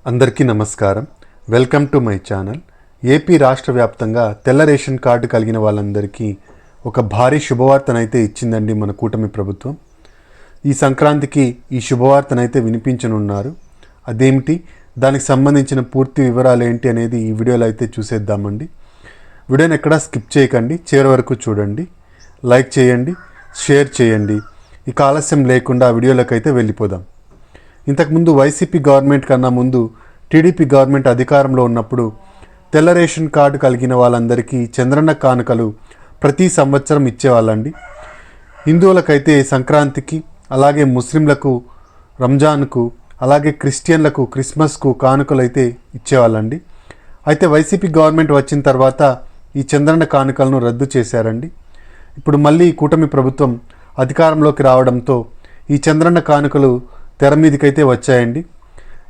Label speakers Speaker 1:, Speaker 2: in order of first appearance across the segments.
Speaker 1: అందరికీ నమస్కారం. Welcome to my channel. AP రాష్ట్ర వ్యాప్తంగా తెల్ల రేషన్ కార్డు కలిగిన వాళ్ళందరికీ ఒక భారీ శుభవార్తనైతే ఇచ్చిందండి మన కూటమి ప్రభుత్వం. ఈ సంక్రాంతికి ఈ శుభవార్తనైతే వినిపించనున్నారు. అదేమిటి, దానికి సంబంధించిన పూర్తి వివరాలు ఏంటి అనేది ఈ వీడియోలో అయితే చూసేద్దామండి. వీడియోని ఎక్కడా స్కిప్ చేయకండి, చివరి వరకు చూడండి, లైక్ చేయండి, షేర్ చేయండి. ఇక ఆలస్యం లేకుండా వీడియోలోకి అయితే వెళ్ళిపోదాం. ఇంతకుముందు వైసీపీ గవర్నమెంట్ కన్నా ముందు టీడీపీ గవర్నమెంట్ అధికారంలో ఉన్నప్పుడు తెల్ల రేషన్ కార్డు కలిగిన వాళ్ళందరికీ చంద్రన్న కానుకలు ప్రతి సంవత్సరం ఇచ్చేవాళ్ళండి. హిందువులకైతే సంక్రాంతికి, అలాగే ముస్లింలకు రంజాన్కు, అలాగే క్రిస్టియన్లకు క్రిస్మస్కు కానుకలు అయితే ఇచ్చేవాళ్ళండి. అయితే వైసీపీ గవర్నమెంట్ వచ్చిన తర్వాత ఈ చంద్రన్న కానుకలను రద్దు చేశారండి. ఇప్పుడు మళ్ళీ కూటమి ప్రభుత్వం అధికారంలోకి రావడంతో ఈ చంద్రన్న కానుకలు తెర మీదకైతే వచ్చాయండి.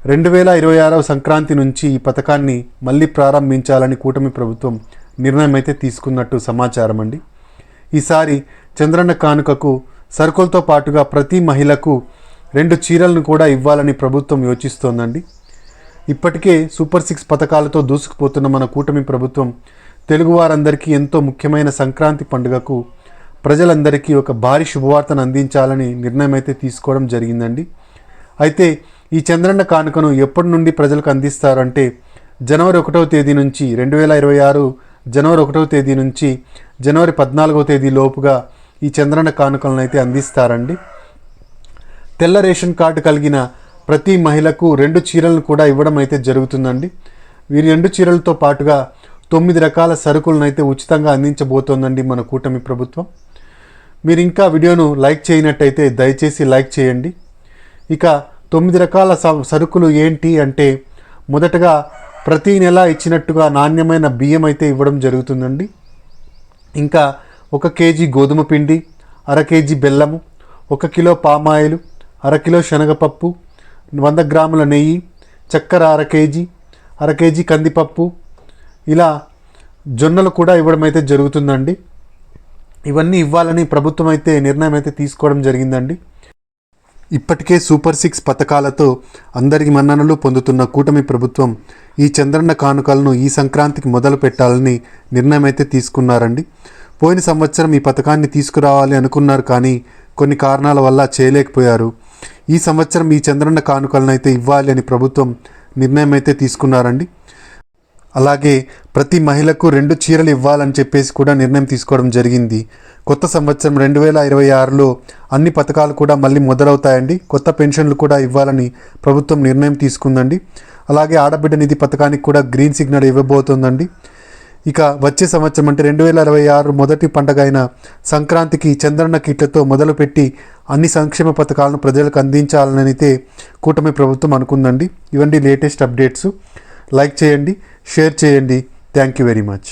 Speaker 1: 2026 సంక్రాంతి నుంచి ఈ పథకాన్ని మళ్ళీ ప్రారంభించాలని కూటమి ప్రభుత్వం నిర్ణయం అయితే తీసుకున్నట్టు సమాచారం అండి. ఈసారి చంద్రన్న కానుకకు సరుకులతో పాటుగా ప్రతి మహిళకు 2 చీరలను కూడా ఇవ్వాలని ప్రభుత్వం యోచిస్తోందండి. ఇప్పటికే సూపర్ 6 పథకాలతో దూసుకుపోతున్న మన కూటమి ప్రభుత్వం తెలుగువారందరికీ ఎంతో ముఖ్యమైన సంక్రాంతి పండుగకు ప్రజలందరికీ ఒక భారీ శుభవార్తను అందించాలని నిర్ణయం అయితే తీసుకోవడం జరిగిందండి. అయితే ఈ చంద్రన్న కానుకను ఎప్పటి నుండి ప్రజలకు అందిస్తారంటే జనవరి 1వ తేదీ నుంచి 2026 జనవరి 1వ తేదీ నుంచి జనవరి 14వ తేదీ లోపుగా ఈ చంద్రన్న కానుకలను అయితే అందిస్తారండి. తెల్ల రేషన్ కార్డు కలిగిన ప్రతి మహిళకు 2 చీరలను కూడా ఇవ్వడం అయితే జరుగుతుందండి. వీరి 2 చీరలతో పాటుగా 9 రకాల సరుకులను అయితే ఉచితంగా అందించబోతోందండి మన కూటమి ప్రభుత్వం. మీరు ఇంకా వీడియోను లైక్ చేయనట్టయితే దయచేసి లైక్ చేయండి. ఇక 9 రకాల సరుకులు ఏంటి అంటే, మొదటగా ప్రతి నెల ఇచ్చినట్టుగా నాణ్యమైన బియ్యం అయితే ఇవ్వడం జరుగుతుందండి. ఇంకా 1 కేజీ గోధుమ పిండి, 1/2 కేజీ బెల్లము, 1 కిలో పామాయిలు, 1/2 కిలో శనగపప్పు, 100 గ్రాముల నెయ్యి, చక్కెర 1/2 కేజీ, 1/2 కేజీ కందిపప్పు, ఇలా జొన్నలు కూడా ఇవ్వడం అయితే జరుగుతుందండి. ఇవన్నీ ఇవ్వాలని ప్రభుత్వం అయితే నిర్ణయం అయితే తీసుకోవడం జరిగిందండి. ఇప్పటికే సూపర్ 6 పథకాలతో అందరికి మన్ననలు పొందుతున్న కూటమి ప్రభుత్వం ఈ చంద్రన్న కానుకలను ఈ సంక్రాంతికి మొదలు పెట్టాలని నిర్ణయం అయితే తీసుకున్నారండి. పోయిన సంవత్సరం ఈ పథకాన్ని తీసుకురావాలి అనుకున్నారు, కానీ కొన్ని కారణాల వల్ల చేయలేకపోయారు. ఈ సంవత్సరం ఈ చంద్రన్న కానుకలను అయితే ఇవ్వాలి అని ప్రభుత్వం నిర్ణయం అయితే తీసుకున్నారండి. అలాగే ప్రతి మహిళకు 2 చీరలు ఇవ్వాలని చెప్పేసి కూడా నిర్ణయం తీసుకోవడం జరిగింది. కొత్త సంవత్సరం 2026లో అన్ని పథకాలు కూడా మళ్ళీ మొదలవుతాయండి. కొత్త పెన్షన్లు కూడా ఇవ్వాలని ప్రభుత్వం నిర్ణయం తీసుకుందండి. అలాగే ఆడబిడ్డ నిధి పథకానికి కూడా గ్రీన్ సిగ్నల్ ఇవ్వబోతోందండి. ఇక వచ్చే సంవత్సరం అంటే 2026 మొదటి పండుగ అయిన సంక్రాంతికి చంద్రన్న కిట్లతో మొదలుపెట్టి అన్ని సంక్షేమ పథకాలను ప్రజలకు అందించాలని అయితే కూటమి ప్రభుత్వం అనుకుందండి. ఇవన్నీ లేటెస్ట్ అప్డేట్స్. లైక్ చేయండి, షేర్ చేయండి. Thank you very much.